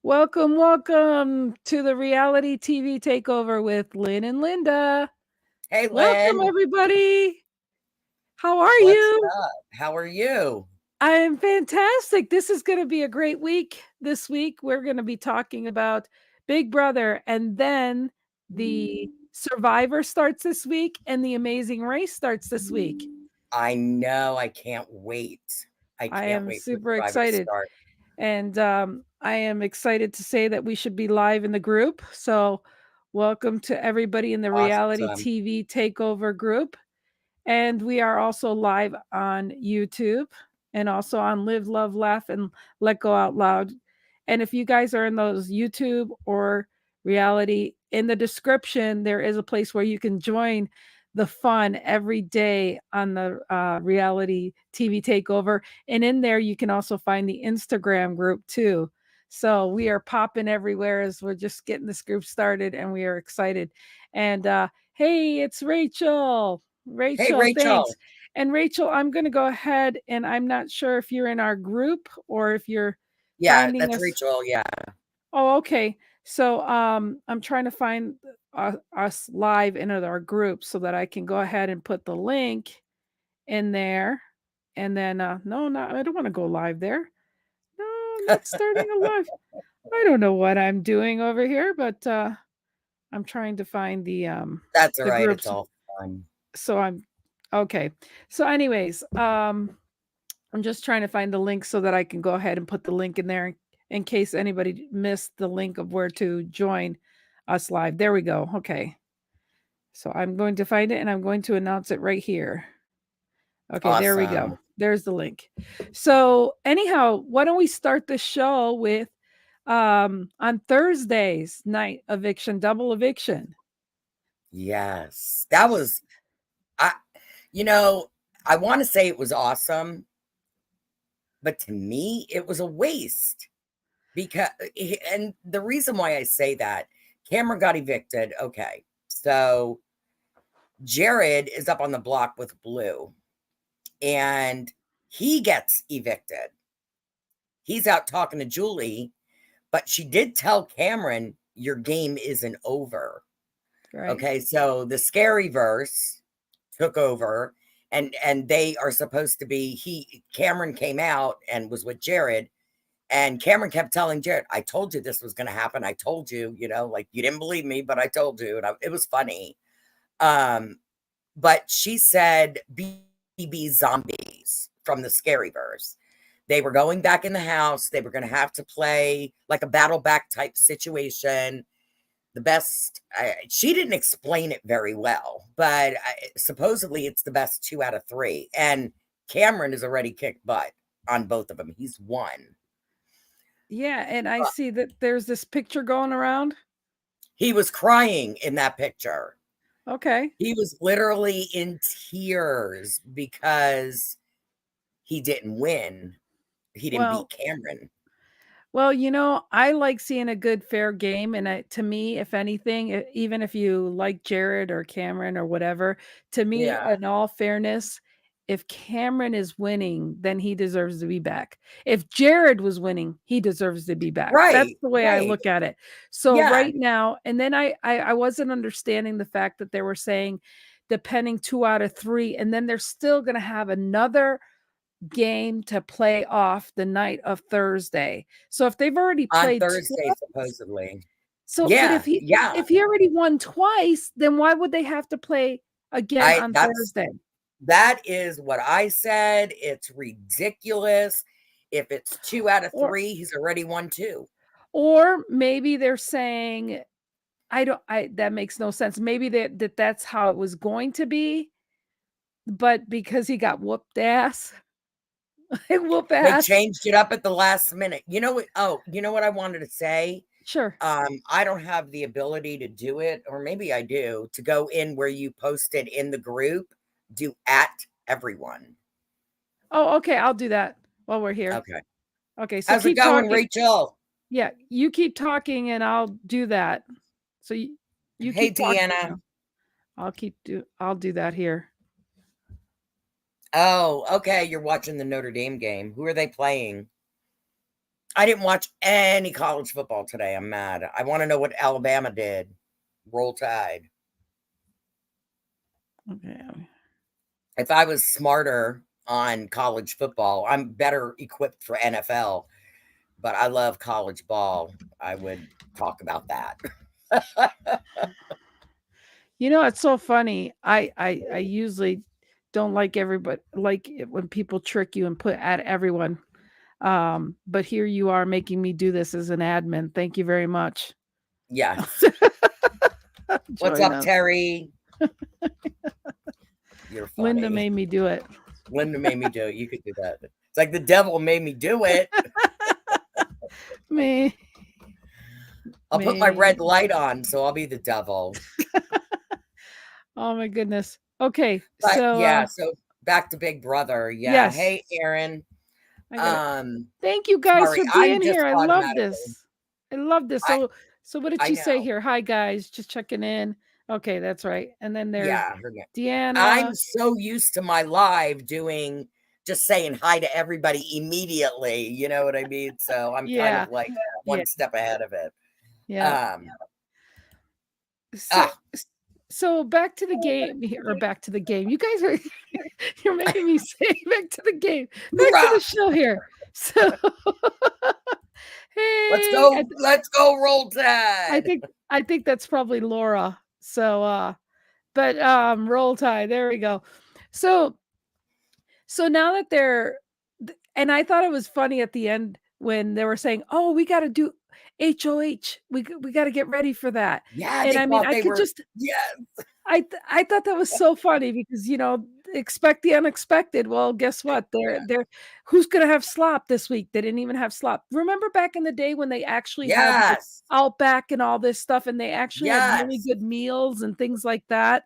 Welcome to the Reality TV Takeover with Lynn and Linda. Hey, Welcome, Lynn. everybody. How are What's you? up? How are you? I am fantastic. This is going to be a great week. This week, we're going to be talking about Big Brother, and then the Survivor starts this week, and the Amazing Race starts this week. I know. I can't wait. I I can't am wait for super Survivor to excited. start. And I am excited to say that we should be live in the group. So, welcome to everybody in the Reality Awesome. TV Takeover group. And we are also live on YouTube and also on Live, Love, Laugh, and Let Go Out Loud. And if you guys are in those YouTube or reality, in the description, there is a place where you can join the fun every day on the Reality TV Takeover. And in there, you can also find the Instagram group too. So we are popping everywhere as we're just getting this group started, and we are excited. And hey, it's Rachel. Hey, Rachel, thanks. Rachel. And Rachel, I'm going to go ahead, and I'm not sure if you're in our group or if you're Yeah, finding that's us. Rachel. Yeah. Oh, okay. So I'm trying to find us live in our group so that I can go ahead and put the link in there. And then no, I don't want to go live there. No, not starting a live. I don't know what I'm doing over here, but I'm trying to find That's all the right. It's groups. all fun. So I'm okay. So anyways, I'm just trying to find the link so that I can go ahead and put the link in there in case anybody missed the link of where to join us live. There we go. Okay. So I'm going to find it and I'm going to announce it right here. Okay, there we go. Awesome. There's the link. So anyhow, why don't we start the show with on Thursday's night eviction, double eviction. Yes. That was, I, you know, I want to say it was awesome, but to me, it was a waste because, and the reason why I say that, Cameron got evicted. Okay. So Jared is up on the block with Blue and he gets evicted. He's out talking to Julie, but she did tell Cameron, your game isn't over. Right. Okay, so the scary verse took over, and they are supposed to be Cameron came out and was with Jared, and Cameron kept telling Jared, I told you this was going to happen. I told you, like you didn't believe me, but I told you. And it was funny. Um, but she said BB zombies from the scary verse. They were going back in the house. They were going to have to play like a battle back type situation. The best, she didn't explain it very well, but supposedly it's the best 2 out of 3. And Cameron has already kicked butt on both of them. He's won. Yeah, and I see that there's this picture going around. He was crying in that picture. Okay. He was literally in tears because he didn't win. He didn't beat Well, Cameron. I like seeing a good fair game, and to me, if anything, even if you like Jared or Cameron or whatever, to me, Yeah. in all fairness, if Cameron is winning, then he deserves to be back. If Jared was winning, he deserves to be back. That's Right, the way I right. look at it. So Yeah, right now, and then I wasn't understanding the fact that they were saying depending 2 out of 3, and then they're still going to have another game to play off the night of Thursday. So if they've already on played Thursday, twice, supposedly. but Yeah, yeah. if he already won twice, then why would they have to play again I on that's Thursday? that is what I said. It's ridiculous. If it's two out of Or three, he's already won 2. or maybe they're saying I that makes no sense. Maybe that's how it was going to be, but because he got whooped ass, whoop They ass. changed it up at the last minute. You know what? Oh, you know what I wanted to say? Sure. I don't have the ability to do it, or maybe I do, to go in where you posted in the group, do at everyone. Oh, okay, I'll do that while we're here. Okay. Okay, so How's it keep going, talking. Rachel? Yeah, you keep talking and I'll do that. So you Hey, keep talking Deanna. now. I'll do that here. Oh, okay. You're watching the Notre Dame game. Who are they playing? I didn't watch any college football today. I'm mad. I want to know what Alabama did. Roll Tide. Okay. If I was smarter on college football, I'm better equipped for NFL, but I love college ball. I would talk about that. You know, it's so funny. I usually don't like everybody like it when people trick you and put at everyone. But here you are making me do this as an admin. Thank you very much. Yes. What's Join up, us. Terry? You're Linda funny. made me do it. Linda made me do it. You could do that. It's like the devil made me do it. Me. I'll put my Me. red light on, so I'll be the devil. Oh my goodness. Okay, But so yeah, so back to Big Brother. Yeah. yes, Hey, Aaron. I got it. Um, Thank you guys sorry, for I'm being just here. I love automatically. this. I love this. I So what did I she say know. here? Hi guys, just checking in. Okay, that's right. And then there's Yeah, her name. I'm Deanna. so used to my live doing just saying hi to everybody immediately. You know what I mean? So I'm kind Yeah. of like Yeah. one step ahead of it. Yeah. Um, So ah, so back to the game here, or back to the game. You guys are you're making me say back to the game. Back to the hoorah! show here. So Let's hey, go. Let's go. Roll I Tide. think I think that's probably Laura. So but roll tide. There we go. So so now that and I thought it was funny at the end when they were saying, "Oh, we got to do HOH. We got to get ready for that." Yeah, And they I mean, thought I they could were. just Yes, I thought that was so funny because, you know, expect the unexpected. Well, guess what? They're who's gonna have slop this week? They didn't even have slop. Remember back in the day when they actually had like yes, Outback and all this stuff, and they actually had really yes, good meals and things like that.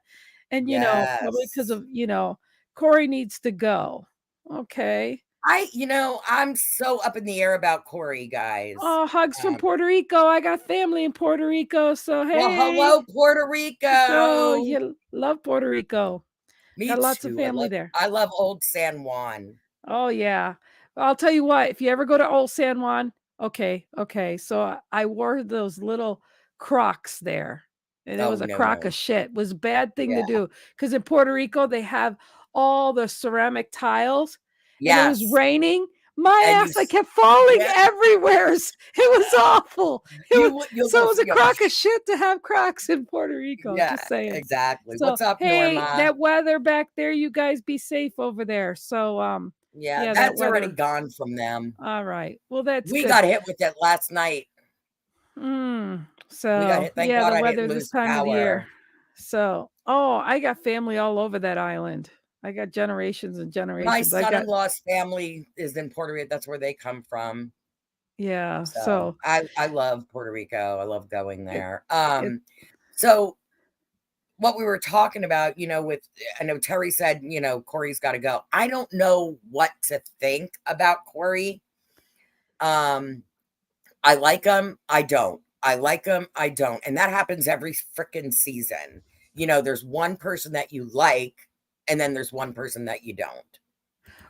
And you know, probably because yes. of, you know, Corey needs to go. Okay. I'm so up in the air about Corey, guys. Oh, hugs from Um, Puerto Rico. I got family in Puerto Rico. So well, hey, hello, Puerto Rico, Rico. you love Puerto Rico. Me Got lots of too. family there. I love old San Juan. Oh, yeah. I'll tell you what, if you ever go to Old San Juan, okay. So I wore those little Crocs there, and it Oh was a no, crock no. of shit. It was a bad thing to Yeah. do because in Puerto Rico, they have all the ceramic tiles, and it was Yes. raining. My And ass, I kept falling yeah, everywhere. It was awful. you'll So go it was a see crock of shit to have Crocs in Puerto Rico, yeah, just saying. exactly. So, What's up, hey, Norma? that weather back there, you guys be safe over there. So, Yeah, yeah, that that's already weather. gone from them. All right. Well, that's We good. got hit with it last night. We got So, hit. Thank yeah, God the I didn't weather this lose time of the year. power. So, oh, I got family all over that island. I got generations and My generations. I got son-in-law's family is in Puerto Rico. That's where they come from. yeah. So So, I love Puerto Rico. I love going it there. it So what we were talking about, with I know Terry said, Corey's got to go. I don't know what to think about Corey. Um, I like him. I don't. I like him. I don't. And that happens every freaking season. There's one person that you like, and then there's one person that you don't.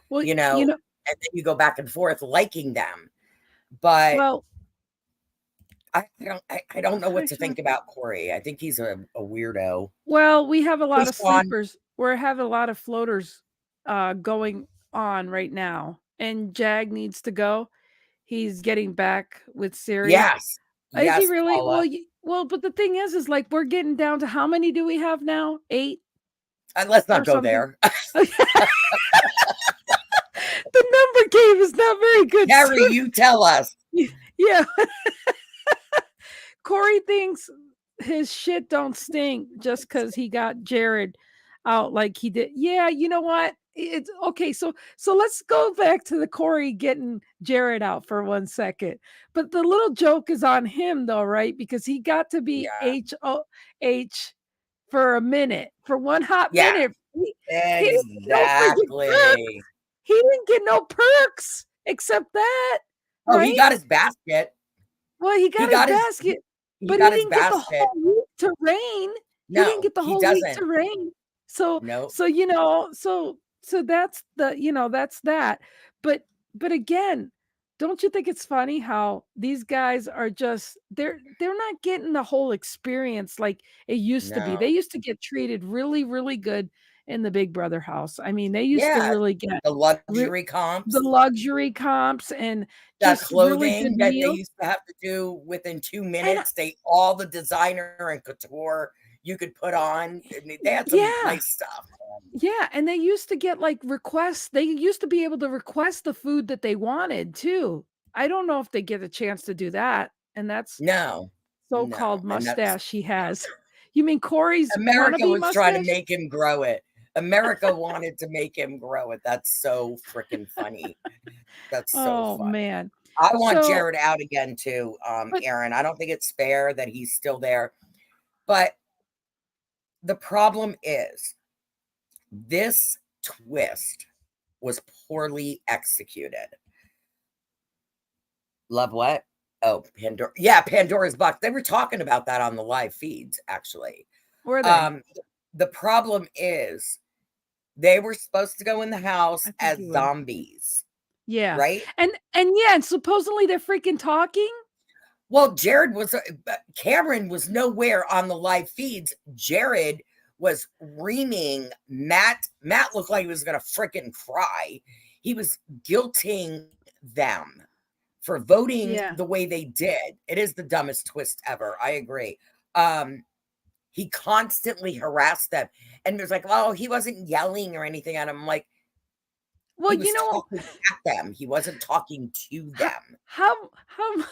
well, You you know, know, and then you go back and forth liking them. But well, I don't know what hi, to Sean. think about Corey. I think he's a weirdo. Well, we have a Hey, lot of Sean. sleepers. We're having a lot of floaters going on right now. And Jag needs to go. He's getting back with Siri. Yes. Is he Yes, really? Paula. Well, but the thing is like we're getting down to how many do we have now? 8 Let's or not go something? there. The number game is not very good, Terry, sir. you tell us. Yeah. Corey thinks his shit don't stink just because he got Jared out like he did. Yeah, you know what? It's okay. So let's go back to the Corey getting Jared out for 1 second. But the little joke is on him though, right? Because he got to be Yeah. HOH for a minute, for one hot Yeah. minute. He didn't get no freaking perks. Exactly. He didn't get no perks except that, Oh, he right? got his basket. Well, he He got his got his basket, he but he got his didn't get the basket. whole week to reign. He didn't No, get the he whole week to doesn't. reign. So No. so so that's the, that's that. But again, don't you think it's funny how these guys are just they're not getting the whole experience like it used to be. They No. used to get treated really, really good in the Big Brother house. I mean, they used to Yeah, really get the re luxury the comps, luxury comps and the just really good clothing that they meals, used to have to do within 2 and minutes, they all the designer and couture you could put on. I mean, they had some yeah. nice stuff. Yeah, and they used to get, like, requests they used to be able to request the food that they wanted too. I don't know if they get a chance to do that, and that's No, no, so-called and that's mustache he has. You mean Corey's America wannabe was trying to mustache? make him grow it. America wanted to make him grow it. That's so freaking funny. That's so Oh, funny. man. I want So Jared out again too, but Aaron. I don't think it's fair that he's still there. But the problem is this twist was poorly executed. Love what? Oh, Pandora. Yeah, Pandora's box. They were talking about that on the live feeds, actually. were they? Um, the problem is they were supposed to go in the house I think as you were. zombies, Yeah. right? And yeah, and supposedly they're freaking talking? Well, Jared was Cameron was nowhere on the live feeds. Jared was reaming Matt. Matt looked like he was gonna freaking cry. He was guilting them for voting Yeah. the way they did. It is the dumbest twist ever. I agree. Um, he constantly harassed them, and there's like, oh, he wasn't yelling or anything at him. Like Well, he you was know, talking at them. He wasn't talking to how them. how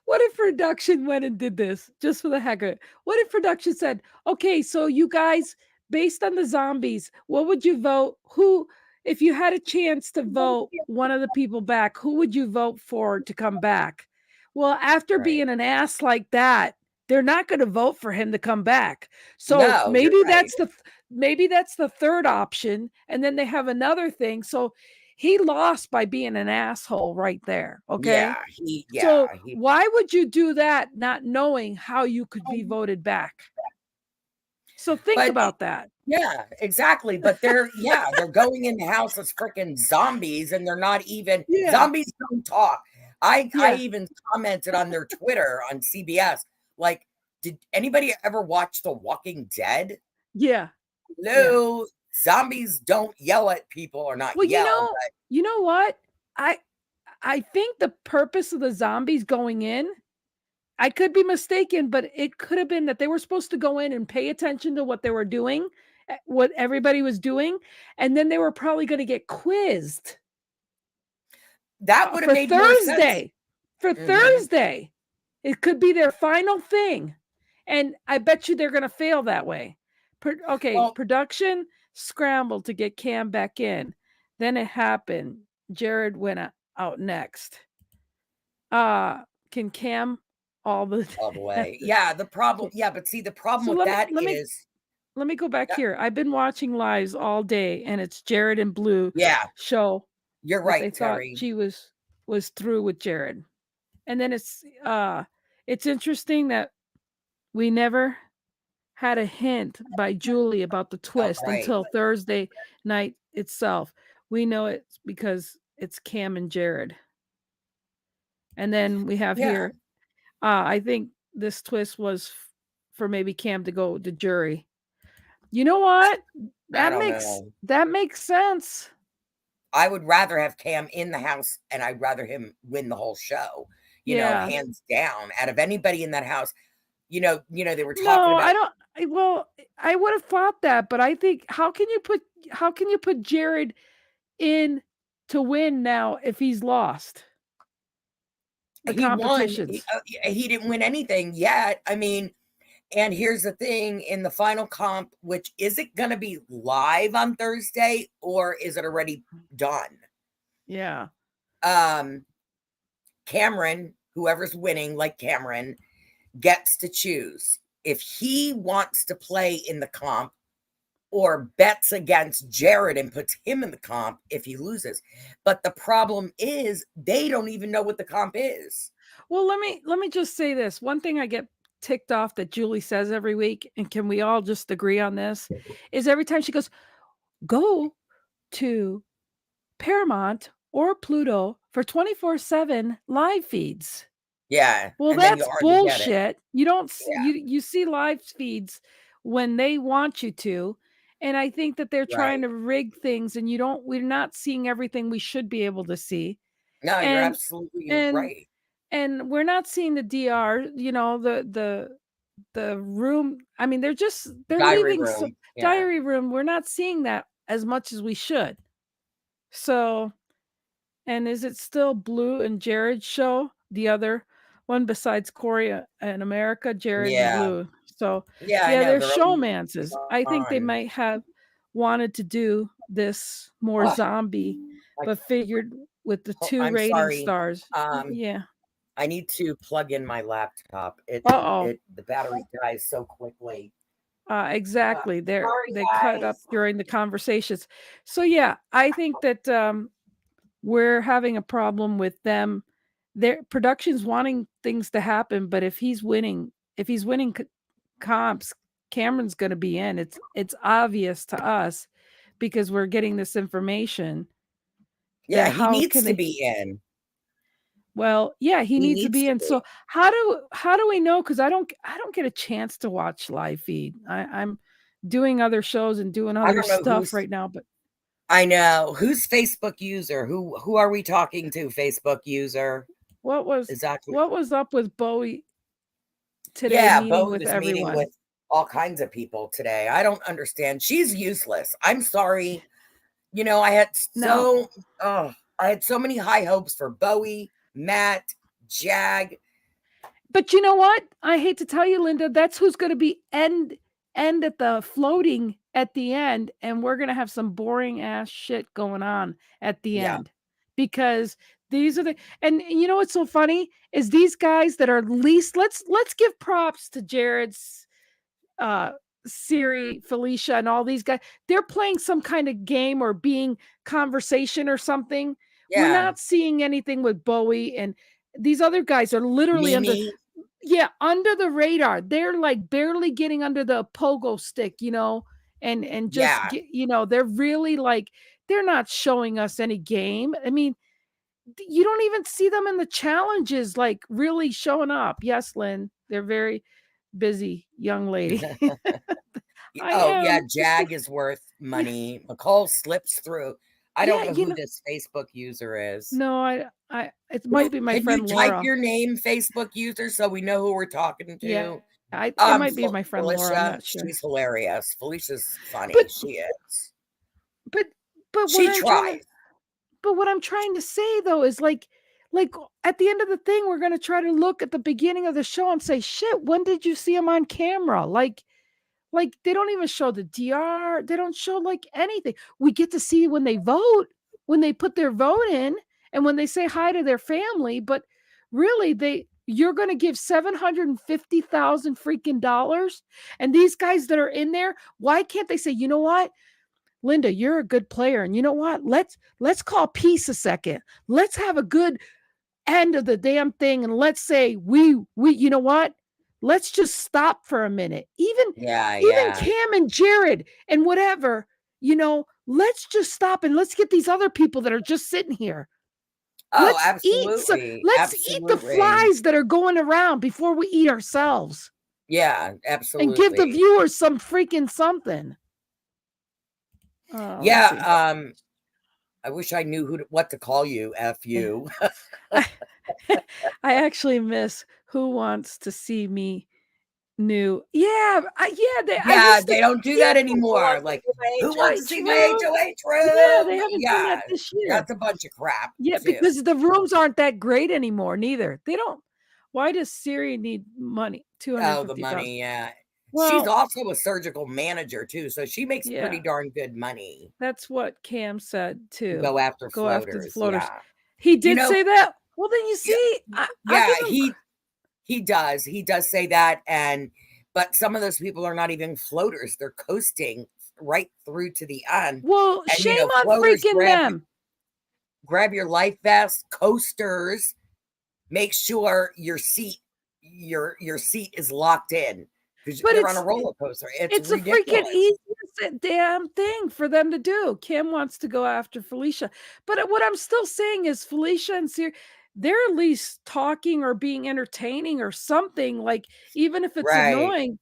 what if production went and did this just for the heck of it? What if production said, "Okay, so you guys, based on the zombies, what would you vote? Who, if you had a chance to vote one of the people back, who would you vote for to come back?" Well, after Right? being an ass like that, they're not going to vote for him to come back. So No, you're right. maybe that's the third option, and then they have another thing. So he lost by being an asshole right there. Okay. So He why would you do that not knowing how you could be voted back? So think but about that. yeah, exactly. But they're going in the house as freaking zombies, and they're not even Yeah. zombies don't talk. I Yeah. even commented on their Twitter on CBS, like, did anybody ever watch The Walking Dead? Yeah. Yeah. No, zombies don't yell at people, or not Well, yell, but you know what? I I think the purpose of the zombies going in, I could be mistaken, but it could have been that they were supposed to go in and pay attention to what they were doing, what everybody was doing, and then they were probably going to get quizzed that would have for made more sense. Thursday. For Mhm. Thursday. It could be their final thing, and I bet you they're gonna fail that way. Okay, Well, production scrambled to get Cam back in. Then it happened. Jared went out next. Can Cam all the all the way. Yeah, the problem, so yeah, but see, the problem so with let me that let me is let me go back that, here. I've been watching lives all day, and it's Jared and Blue yeah, show you're that they right, thought Terry. she was through with Jared. And then it's interesting that we never had a hint by Julie about the Oh, twist right. until Thursday night itself. We know it's because it's Cam and Jared. And then we have Yeah, here, I think this twist was for maybe Cam to go to jury. You know what? I don't know. That makes sense. I would rather have Cam in the house, and I'd rather him win the whole show, Yeah. hands down. Out of anybody in that house, they were talking No, I about don't well, I would have thought that, but I think how can you put Jared in to win now if he's lost the he won. He, competitions? he didn't win anything yet. I mean, and here's the thing in the final comp, which is it going to be live on Thursday or is it already done? Yeah. Um, Cameron, whoever's winning, like Cameron, gets to choose if he wants to play in the comp or bets against Jared and puts him in the comp if he loses. But the problem is they don't even know what the comp is. Well, let me just say this. One thing I get ticked off that Julie says every week, and can we all just agree on this, is every time she goes, "Go to Paramount or Pluto for 24/7 live feeds. Yeah, Well, and then you that's hardly get it. bullshit. You don't Yeah, you see live feeds when they want you to, and I think that they're trying right. to rig things, and we're not seeing everything we should be able to see. No, you're And absolutely and right. and we're not seeing the DR, the room. I mean, they're Diary leaving some room. Yeah. diary room. We're not seeing that as much as we should. So, and is it still Blue and Jared's show? The other one besides Corey and America, Jared and Yeah. Blue. So, Yeah, I yeah, know. they're They're always showmances. I think they on. might have wanted to do this more Oh, zombie, I, but figured with the 2 I'm rating sorry. stars. Um, Yeah. I need to plug in my laptop. Uh-oh. The battery dies so quickly. Exactly. Sorry, They cut up guys. during the conversations. So yeah, I think that we're having a problem with them. Their production's wanting things to happen, but if he's winning comps, Cameron's going to be in. It's obvious to us because we're getting this information Yeah, that he how needs can to they. be in. Well, yeah, he He needs to needs be to in. be. So how do we know? Because I don't get a chance to watch live feed. I'm doing other shows and doing I other don't know stuff who's right now. But I know. Who's Facebook user? Who are we talking to? Facebook user? what was Is that what was up with Bowie today Yeah, meeting Bowie with was meeting everyone? with all kinds of people today. I don't understand. She's useless. I'm sorry. You know, No, I had so many high hopes for Bowie, Matt, Jag. but you know what? I hate to tell you, Linda, that's who's going to be end at the floating at the end, and we're going to have some boring ass shit going on at the Yeah. end because these are the and you know what's so funny is these guys that are least. Let's give props to Jared's uh Siri, Felicia, and all these guys. They're playing some kind of game or being conversation or something. We're Yeah. not seeing anything with Bowie and these other guys are literally under Mimi. yeah, under the radar. They're like barely getting under the pogo stick, and just Yeah. they're really like they're not showing us any game. I mean, you don't even see them in the challenges like really showing up. Yes, Lynn, they're very busy young lady. I Oh, yeah, am just Jag is worth yeah, money. McCall slips through. I don't yeah, know who this Facebook user is. no, I it might be my Can you friend type Laura. your name, Facebook user, so we know who we're talking Yeah, to? it might be my friend Laura. I'm Felicia, not sure. she's hilarious. Felicia's But funny. She is. but but what She I'm trying to tries. But what I'm trying to say though is like at the end of the thing, we're gonna try to look at the beginning of the show and say, shit, when did you see him on camera? Like they don't even show the DR, they don't show like anything. We get to see when they vote, when they put their vote in, and when they say hi to their family, but really you're gonna give 750,000 freaking dollars. And these guys that are in there, why can't they say, you know what? Linda, you're a good player. And you know what? Let's call peace a second. Let's have a good end of the damn thing. And let's say we you know what? Let's just stop for a minute. Yeah, Even yeah. Cam and Jared and whatever, let's just stop and let's get these other people that are just sitting here. Oh, absolutely. Let's eat the Absolutely. flies that are going around before we eat ourselves Yeah, and give the absolutely. viewers some freaking something. Let's Yeah, see. I wish I knew what to call you, F Yeah. you. I, I actually miss Who Wants to See Me New. Yeah, I Yeah, wish they they. don't do Yeah, that Who anymore. wants to Like, do my who wants to HOH see my room? HOH yeah, room? they haven't done that Yeah, this year. that's a bunch of crap, Yeah, too. because the rooms aren't that great anymore. Neither they don't. Why does Siri need money? two hundred Oh, the fifty thousand. money, yeah. She's Well, also a surgical manager, too, so she makes pretty yeah, darn good money that's what Cam said to too. go after Go after the floaters, floaters. yeah. He You did know, say that. Well, then you yeah, see, I'll yeah, give him. he does. He does say that, but some of those people are not even floaters. They're coasting right through to the end. Well, And shame on floaters freaking them. grab your life vest, coasters, make sure your seat is locked in because But they're on a roller coaster. It's it's a freaking ridiculous. easier a damn thing for them to do. Kim wants to go after Felicia. But what I'm still saying is Felicia and Siri, they're at least talking or being entertaining or something. Like, even if it's Right. annoying,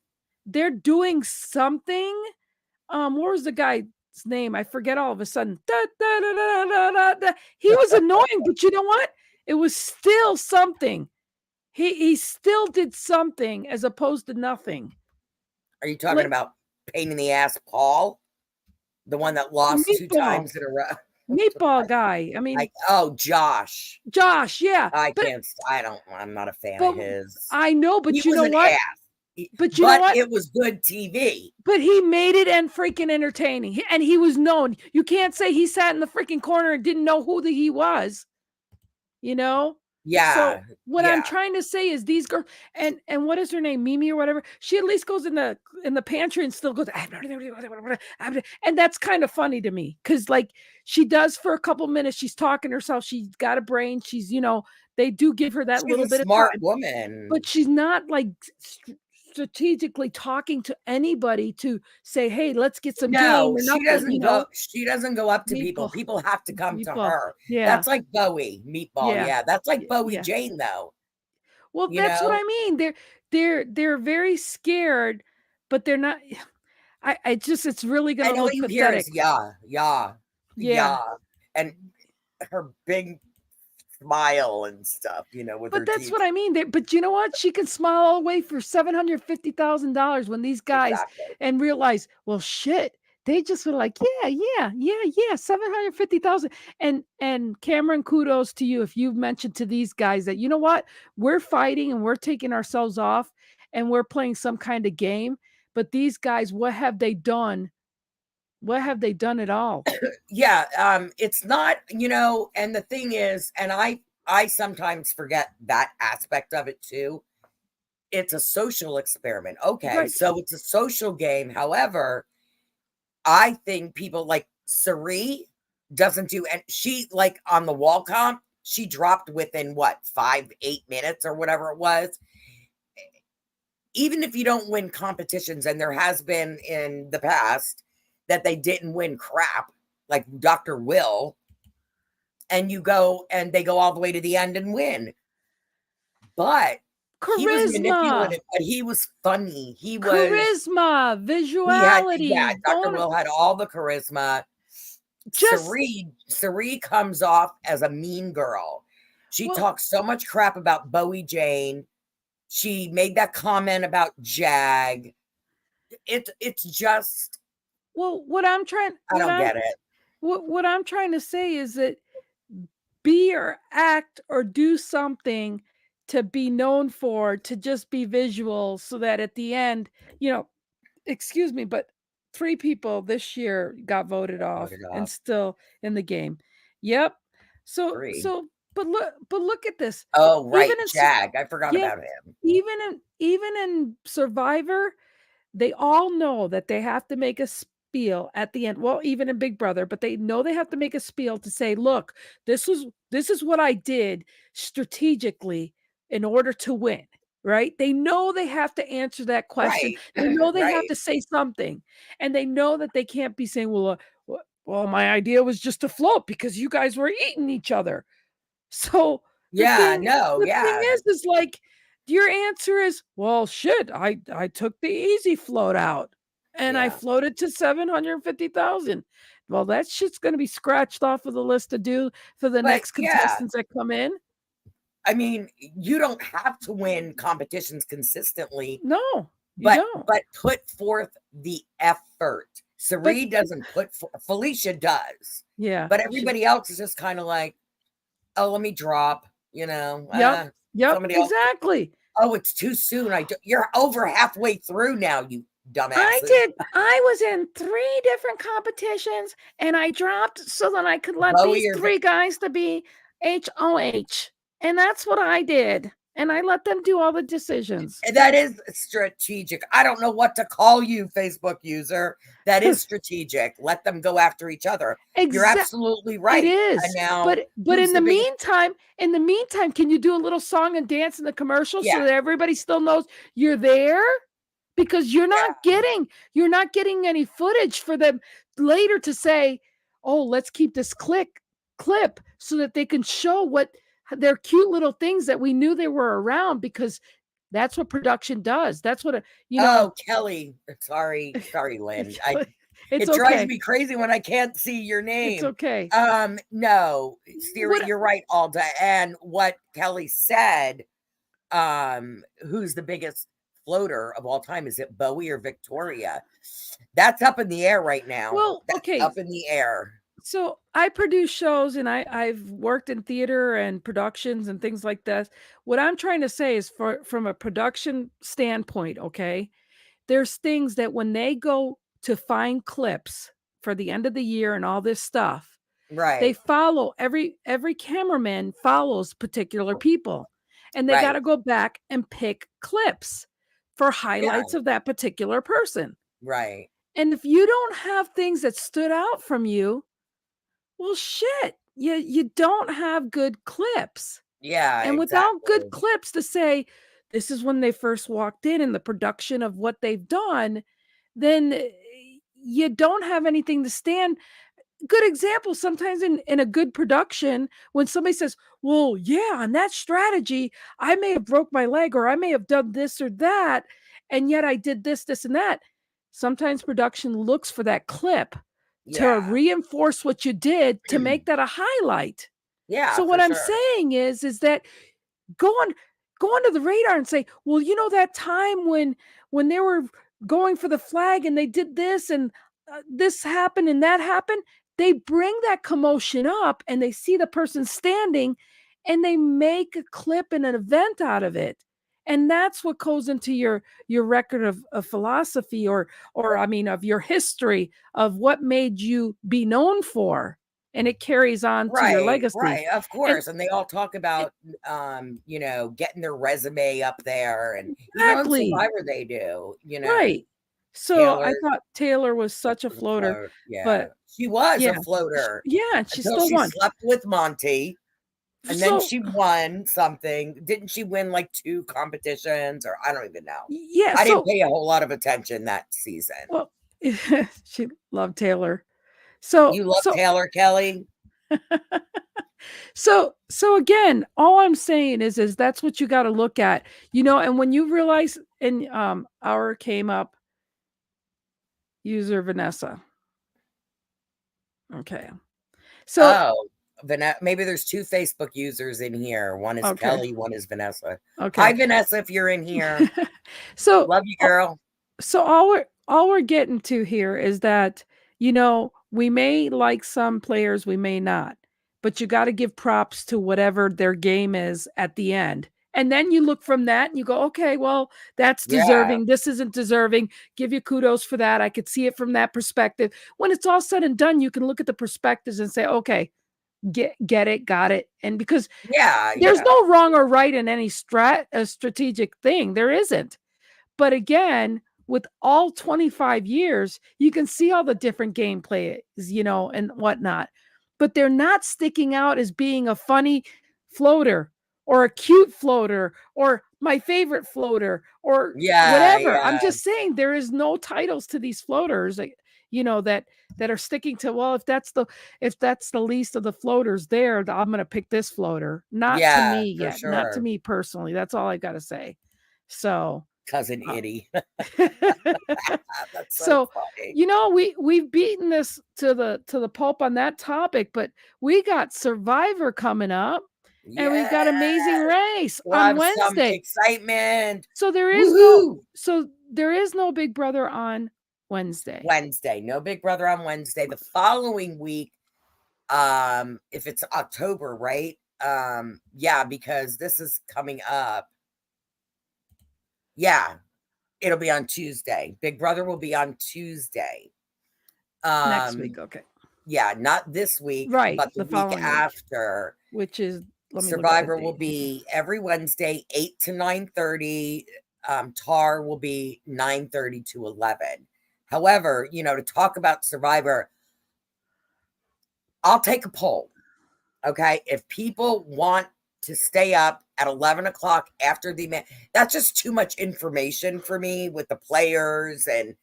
they're doing something. What was the guy's name? I forget all of a sudden. Da, da, da, da, da, da, da. He was annoying, but you know what? It was still something. He still did something as opposed to nothing. Are you talking Like about pain in the ass Paul? The one that the lost 2 meatball, times in a row? meatball guy. I mean, Josh. Josh, yeah. I'm not a fan of But his. I know, He but you was know an what? ass. But you know But what? it was good TV. But he made it and freaking entertaining. And he was known. You can't say he sat in the freaking corner and didn't know who he was. You know? Yeah. So what I'm Yeah. trying to say is these girls, and what is her name, Mimi or whatever, she at least goes in the pantry and still goes, and that's kind of funny to me, because like she does for a couple minutes, she's talking to herself, she's got a brain, she's, they do give her that She's little a bit of smart time, woman. but she's not like strategically talking to anybody to say, hey, let's get some game No, or nothing, she doesn't go up to people. meatball, People have to come to meatball, her. yeah, That's like Bowie, Meatball, yeah, yeah. That's like Bowie yeah. Jane, though, Well, you that's what know? I mean. They're very scared, but they're not. I just, it's really gonna And all look you hear pathetic. is, "Yeah, yeah, Yeah. yeah," and her big smile and stuff, with But her that's teeth. what I mean. But you know what? She can smile all the way for $750,000 when these guys Exactly. and realize, well, shit. They just were like, yeah, 750,000. And Cameron, kudos to you if you've mentioned to these guys that, you know what, we're fighting and we're taking ourselves off and we're playing some kind of game. But these guys, what have they done? What have they done at all? Yeah, it's not, and the thing is, and I sometimes forget that aspect of it too. It's a social experiment. Okay, Right. so it's a social game. However, I think people like Sari doesn't do, and she like on the wall comp, she dropped within what 5, 8 minutes or whatever it was. Even if you don't win competitions, and there has been in the past that they didn't win crap, like Dr. Will, and they go all the way to the end and win. But he was Charisma, manipulative, but he was funny. charisma, He had, yeah, visuality. Dr. Don't Will had all the charisma. just Sari comes off as a mean girl. She well, talks so much crap about Bowie Jane. She made that comment about Jag. It's just, what I'm trying I don't get it. what I'm trying to say is that be or act or do something to be known for, to just be visual, so that at the end, you know, excuse me, but 3 people this year got voted off Voted and off. still in the game. Yep. So Free. so but look at this. Oh, Even right, in Jag. I forgot yeah, about him. even in Survivor, they all know that they have to make a spiel at the end. Well, even in Big Brother, but they know they have to make a spiel to say, "Look, this is what I did strategically in order to win." Right? They know they have to answer that question. Right. They know they have Right. to say something, and they know that they can't be saying, "Well, my idea was just to float because you guys were eating each other." So the Yeah, thing no, the thing yeah. is like your answer is, "Well, shit, I took the easy float out and I Yeah. floated to 750,000." Well, that shit's gonna be scratched off of the list to do for the But next yeah, contestants that come in. I mean, you don't have to win competitions consistently, No, you but don't. put forth the effort. But Sari doesn't Felicia does. yeah, But she everybody else is just kind of like, "Oh, let me drop, Yep, yep, somebody else. exactly. Oh, it's too soon. You're over halfway through now, you dumbasses." I was in 3 different competitions and I dropped so that I could let these Bowie or 3 guys to be HOH. And that's what I did. And I let them do all the decisions. That is strategic. I don't know what to call you, Facebook user. That is strategic. Let them go after each other. You're Exactly. absolutely It right. And is. now, But who's the biggest? in the meantime, can you do a little song and dance in the commercial so Yeah, that everybody still knows you're there? because you're not getting any footage for them later to say, oh, let's keep this clip so that they can show what their cute little things that we knew they were around, because that's what production does. That's what Oh, Kelly. Sorry, Lynn. it's It drives okay. me crazy when I can't see your It's name. okay. No, Siri, What you're right, Alda. And what Kelly said, who's the biggest floater of all time? Is it Bowie or Victoria? That's up in the air right now. well, That's okay. up in the air. So I produce shows, and I've worked in theater and productions and things like that. What I'm trying to say is, from a production standpoint, okay, there's things that when they go to find clips for the end of the year and all this stuff, they Right. follow every cameraman follows particular people, and they got Right. to go back and pick clips for Yeah. highlights of that particular person. Right. And if you don't have things that stood out from you, well, shit, you don't have good clips. Yeah, And without good exactly. clips to say, this is when they first walked in and the production of what they've done, then you don't have anything to stand. Good example, sometimes in a good production, when somebody says, well, yeah, on that strategy, I may have broke my leg, or I may have done this or that, and yet I did this, and that. Sometimes production looks for that clip to Yeah. reinforce what you did to make that a highlight. Yeah, So for what I'm sure. saying is that go on go onto the radar and say, well, that time when they were going for the flag and they did this, and this happened and that happened. They bring that commotion up, and they see the person standing, and they make a clip and an event out of it. And that's what goes into your record of philosophy, or I mean, of your history of what made you be known for, and it carries on to your Right, legacy. right, of And course, and they all talk it, about, getting their resume up there, and even on exactly. Survivor they do, Right. So Taylor I thought Taylor was such a was a floater, float, yeah. but She was a yeah, floater yeah, and she until still she won. slept with Monty, and then So she won something. Didn't she win, like, 2 competitions, or I don't even know. yeah, I didn't so pay a whole lot of attention that season. well, she loved Taylor. So You love so Taylor, Kelly? so again, all I'm saying is that's what you got to look at, and when you realize, and our came up, user Vanessa. Okay. So Oh, maybe there's 2 Facebook users in here. One is okay. Kelly, one is Vanessa. Hi, Okay. Vanessa, if you're in here. So Love you, girl. So all we're getting to here is that, we may like some players, we may not, but you got to give props to whatever their game is at the end. And then you look from that and you go, okay, well, that's Yeah, deserving. This isn't deserving. Give you kudos for that. I could see it from that perspective. When it's all said and done, you can look at the perspectives and say, okay, get it, got it. And because yeah, there's yeah, no wrong or right in any strategic thing, there isn't. But again, with all 25 years, you can see all the different gameplays, and whatnot. But they're not sticking out as being a funny floater, or a cute floater, or my favorite floater, or yeah, whatever. I'm yeah, just saying there is no titles to these floaters, that are sticking to, well, if that's the least of the floaters there, I'm going to pick this floater. Not to yeah, me for yet. Not to sure. me personally. That's all I got to say. So, Cousin uh, Itty. That's so so, funny. we've beaten this to the pulp on that topic, but we got Survivor coming up, and we got Amazing Yes, Race we'll on have some Wednesday. excitement. So there is no Woohoo! so there is no Big Brother on Wednesday. Wednesday, no Big Brother on Wednesday. The following week, if it's October, right? Yeah, because this is coming up. Yeah, it'll be on Tuesday. Big Brother will be on Tuesday. Next week, Um, okay. yeah, not this week, Right, but the the week following week, after. which is, let me look at the Survivor will date. be every Wednesday, 8 to 9:30. Tar will be 9:30 to 11. However, to talk about Survivor, I'll take a poll. Okay. If people want to stay up at 11 o'clock after the event. That's just too much information for me with the players and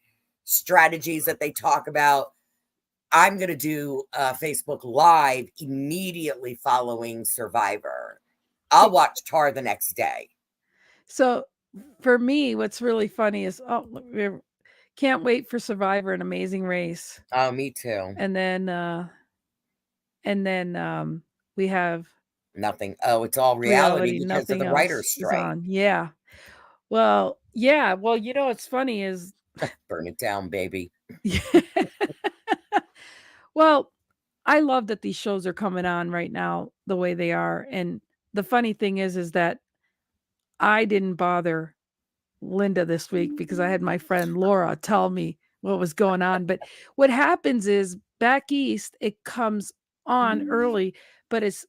strategies that they talk about. I'm going to do Facebook Live immediately following Survivor. I'll watch Tar the next day. So for me, what's really funny is can't wait for Survivor and Amazing Race. Oh, me too. And then we have Nothing. Oh, it's all reality because of nothing the writer's else is strike. on. Yeah. Well, yeah. Well, what's funny is Burn it down, baby. well, I love that these shows are coming on right now the way they are. And the funny thing is that I didn't bother Linda this week because I had my friend Laura tell me what was going on. But what happens is back east, it comes on early, but as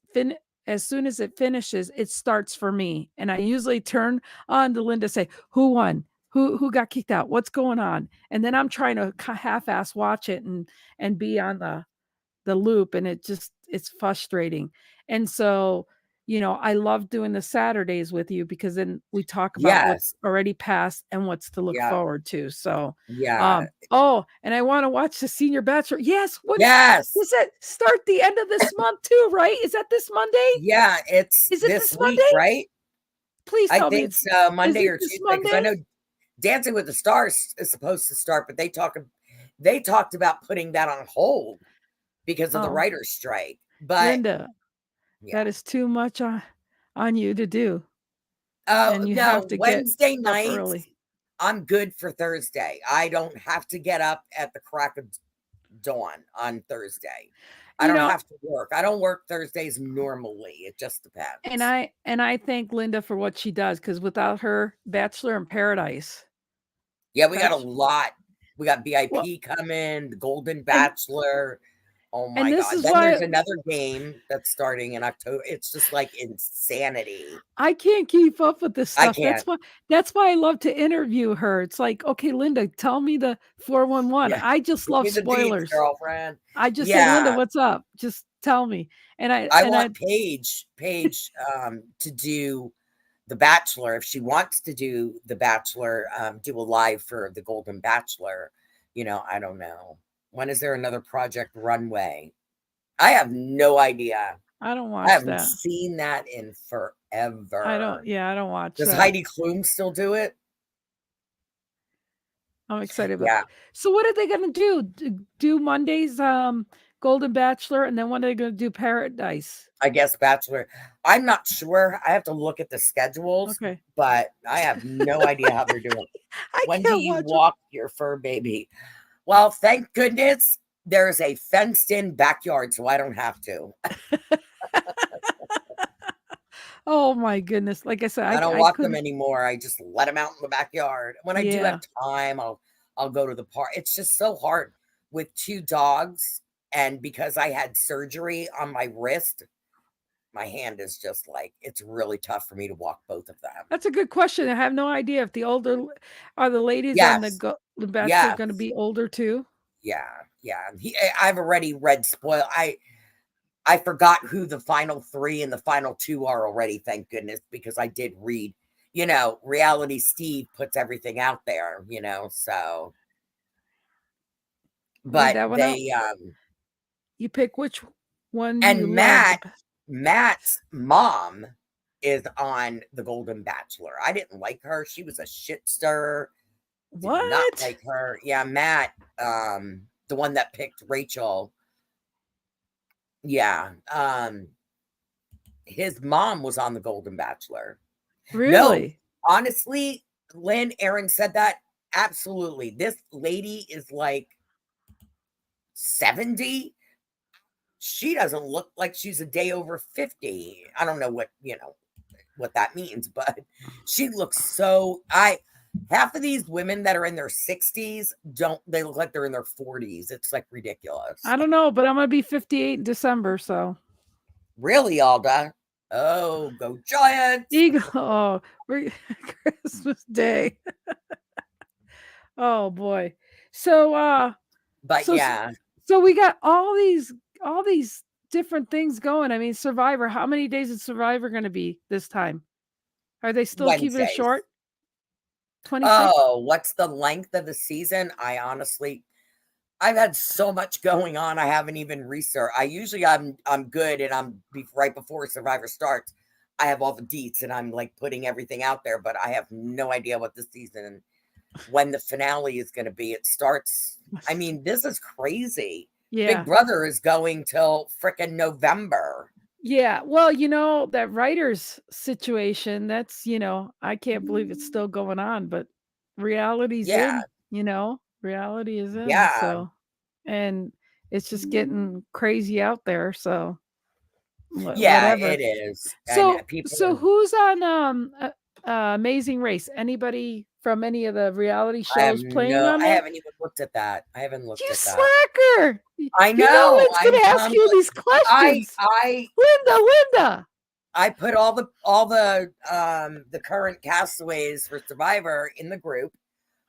soon as it finishes, it starts for me. And I usually turn on to Linda, say, who won? Who got kicked out? What's going on? And then I'm trying to half-ass watch it and be on the loop, and it's frustrating. And so, I love doing the Saturdays with you because then we talk about what's Yes. already passed and what's to look Yeah. forward to. So, Yeah. oh, and I want to watch the Senior Bachelor. Yes. Yes. Does it start the end of this month too, right? Is that this Monday? Yeah, it's Is it this this week, Monday? right? Please I tell me think it's so, is Monday it or this Tuesday, because I Monday? know Dancing with the Stars is supposed to start, but they talked about putting that on hold because of the Oh, writer's strike. But Linda, yeah. that is too much on you to do. Oh, And you have no, to get Wednesday up nights, early. I'm good for Thursday. I don't have to get up at the crack of dawn on Thursday. I You don't know, have to work. I don't work Thursdays normally. It just And depends. I thank Linda for what she does because without her, Bachelor in Paradise. Yeah, we got a Bach- lot. We got Well, VIP coming, the Golden and Bachelor. Oh and my this God. is Then there's why another game that's starting in October. It's just like insanity. I can't keep up with this I stuff. can't. That's why I love to interview her. It's like, okay, Linda, tell me the 411. Yeah. I just Give love me the deets, spoilers. girlfriend. I just say, Linda, Yeah. what's up? Just tell me. And I want Paige to do The Bachelor. If she wants to do The Bachelor, do a live for the Golden Bachelor. I don't know. When is there another Project Runway? I have no idea. I don't I watch haven't that. seen that in forever. I don't watch Does that. Heidi Klum still do it? I'm excited about Yeah, that. So what are they gonna do? Do Mondays, Golden Bachelor, and then when are they gonna do Paradise? I guess Bachelor. I'm not sure. I have to look at the schedules, Okay. but I have no idea how they're doing. I When do can't you watch walk your fur baby? Well, thank goodness there's a fenced in backyard, so I don't have to. it. Oh my goodness. Like I said, I don't I walk them couldn't. anymore. I just let them out in the backyard. When I do have Yeah. time, I'll go to the park. It's just so hard with two dogs, and because I had surgery on my wrist, my hand is just like it's really tough for me to walk both of them. That's a good question. I have no idea if are the ladies on Yes. The Bachelor Yes. gonna be older too? Yeah. Yeah. I've already read spoil. I forgot who the final 3 and the final 2 are already, thank goodness, because I did read, Reality Steve puts everything out there, so Read but that one out. they You pick which one you and love the best. Matt's mom is on the Golden Bachelor. I didn't like her. She was a shit stirrer. Did not What? like her. Yeah, Matt, the one that picked Rachel. Yeah. His mom was on the Golden Bachelor. No, Really? honestly, Lynn, Aaron said that. Absolutely. This lady is like 70. She doesn't look like she's a day over 50. I don't know what that means, but she looks so half of these women that are in their 60s they look like they're in their 40s. It's like ridiculous. I don't know, but I'm gonna be 58 in December, so Really, Alda? Oh, go Giants. Eagle. Oh, Christmas Day. Oh boy. So But so yeah, so we got all these different things going. I mean, Survivor, how many days is Survivor going to be this time? Are they still keeping it Wednesdays. short? 26? Oh, what's the length of the season? I've had so much going on. I haven't even researched. I'm good, and right before Survivor starts. I have all the deets, and I'm like putting everything out there, but I have no idea what the season, when the finale is going to be. It starts. I mean, this is crazy. Yeah. Big Brother is going till frickin' November. Yeah. Well, that writers situation, that's, I can't believe it's still going on, but reality's Yeah, in, reality is in. yeah, So, and it's just getting crazy out there. So, yeah. whatever. It is, and So, people so are. who's on Amazing Race? Anybody from any of the reality shows playing on I there? haven't even looked at that. I haven't looked You at that. slacker! I You know know. Lynn's gonna ask you these questions. I Linda. I put all the current castaways for Survivor in the group,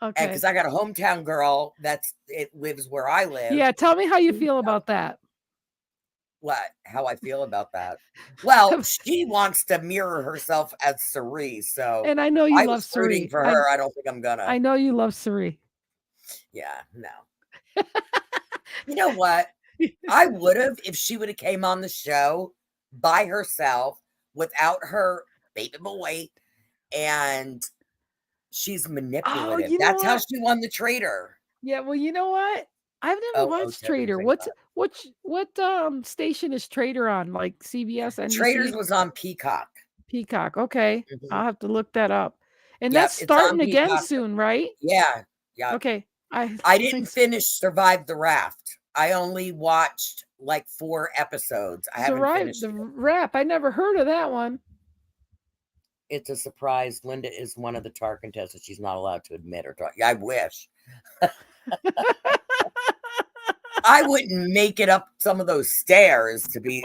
and Okay. because I got a hometown girl it lives where I live. Yeah, tell me how you feel about that. How I feel about that. Well, she wants to mirror herself as Cerie, so And I know you I love was rooting Cerie. for her. I don't think I'm I gonna. know you love Cerie. Yeah, no. You know what? I would have if she would have came on the show by herself without her baby boy, and she's manipulative. you know That's how what? she won the Trader. Yeah, well, you know what? I've never watched Terry Trader. didn't say What station is Trader on? Like CBS, that. NBC, Traders was on Peacock. Peacock. Okay. Mhm. I'll have to look that up. And Yep, that's it's on starting again Peacock. soon, right? Yeah, yeah. Okay. I didn't think finish Survive the Raft. I only watched like 4 episodes. I haven't finished the it. rap. I never heard of that one. It's a surprise. Linda is one of the TAR contestants. She's not allowed to admit or talk. I wish. I wouldn't make it up some of those stairs to be.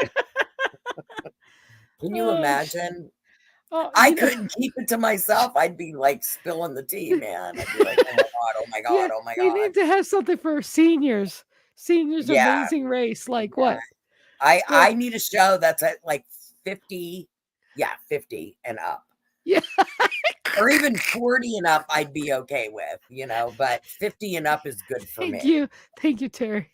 Can you imagine? I couldn't keep it to myself. I'd be like spilling the tea, man. I'd be like, oh my God, oh my God, Yeah, oh my they God. need to have something for seniors. Seniors Yeah. Amazing Race. Like what? I need a show that's at like 50. Yeah, 50 and up. Yeah. Or even 40 and up, I'd be okay with, but 50 and up is good for me. Thank you, Terry.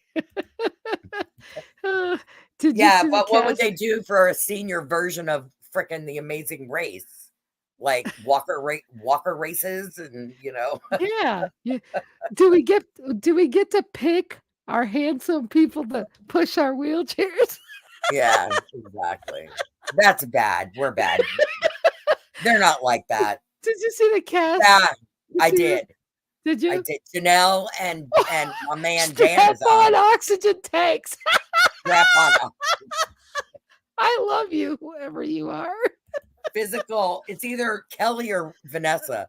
Did you Yeah, see but what would they do for a senior version of frickin' The Amazing Race? Like walker races and Yeah. Do we get to pick our handsome people to push our wheelchairs? Yeah, exactly. That's bad. We're bad. They're not like that. Did you see the cast? Yeah, I did. Did you? I did. Janelle and my man Dan Strap is on oxygen tanks. Strap on I love you, whoever you are. physical. It's either Kelly or Vanessa.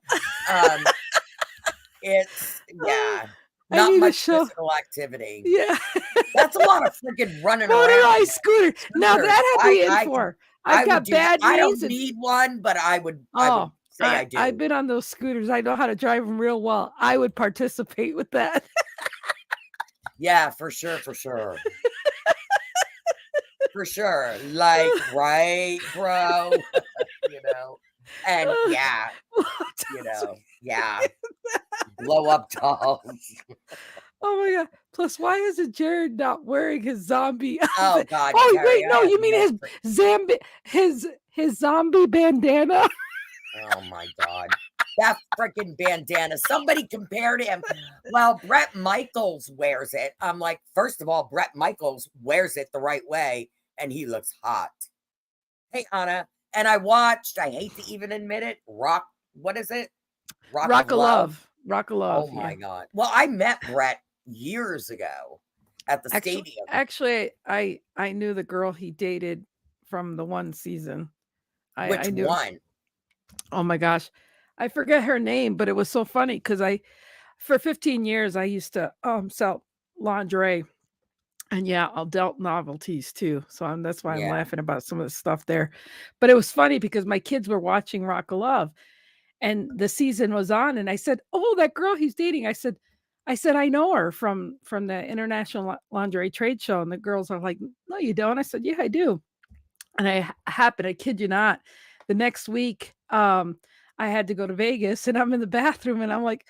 It's not much physical activity. Yeah. That's a lot of freaking running around. Motorized scooter. Now that I'd be in for. I've got bad knees. I don't need one, but I would say I do. I've been on those scooters. I know how to drive them real well. I would participate with that. Yeah, for sure. For sure. Like, right, bro. And blow up dolls. Oh my God. Plus, why isn't Jared not wearing his zombie outfit? Oh God. Oh, wait, no, you mean his zombie bandana? Oh my God. That freaking bandana. Somebody compared him. Well, Bret Michaels wears it. I'm like, first of all, Bret Michaels wears it the right way, and he looks hot. Hey, Anna. And I hate to even admit it, what is it? Rock of Love. Oh my God. Well, I met Bret years ago at the stadium. Actually, I knew the girl he dated from the one season. Which one? Oh my gosh. I forget her name, but it was so funny because for 15 years, I used to sell lingerie. And adult novelties too. So that's why I'm laughing about some of the stuff there. But it was funny because my kids were watching Rock of Love and the season was on. And I said, oh, that girl he's dating. I said, I said, "I know her from the International Lingerie Trade Show," and the girls are like, "No, you don't." I said, "Yeah, I do." And I kid you not, the next week, I had to go to Vegas, and I'm in the bathroom, and I'm like,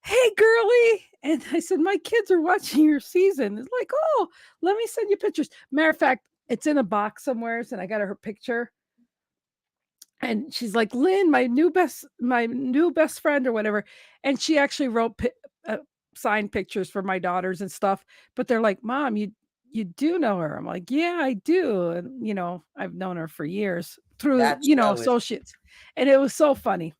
"Hey, girly," and I said, "My kids are watching your season." It's like, "Oh, let me send you pictures." Matter of fact, it's in a box somewheres, and I got her picture, and she's like, "Lynn, my new best friend," or whatever, and she actually wrote signed pictures for my daughters and stuff, but they're like, "Mom, you do know her?" I'm like, "Yeah, I do," and, I've known her for years through, That show is associates, and it was so funny.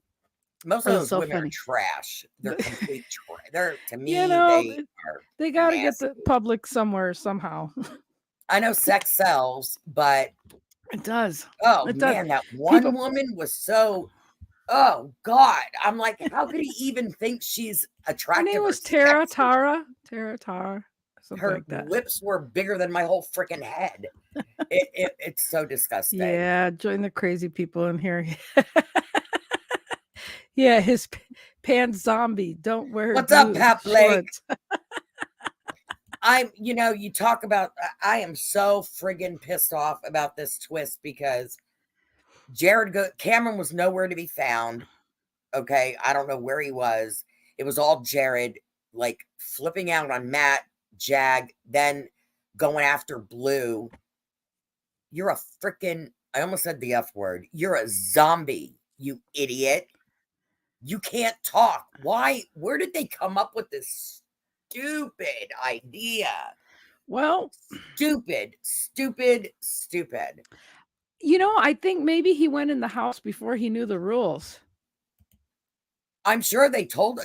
most It of was those so women are funny. trash. They're complete they're to You me, know, they are they gotta get the nasty. public somewhere somehow. I know sex sells, but It does. oh It does. man, that one People woman was so oh God. I'm like, how could he even think she's her name attractive or was Tara sexy? Tara, something Her like that. lips were bigger than my whole freaking head. It's so disgusting. Yeah, join the crazy people in here. Yeah, his pan zombie. Don't wear What's up, blue Pat Blake? shorts. You talk about, I am so friggin' pissed off about this twist because Cameron was nowhere to be found. Okay. I don't know where he was. It was all Jared, like flipping out on Matt, Jag, then going after Blue. You're a freaking, I almost said the F word. You're a zombie, you idiot. You can't talk. Why? Where did they come up with this stupid idea? Well, Stupid, stupid, stupid. I think maybe he went in the house before he knew the rules. I'm sure they told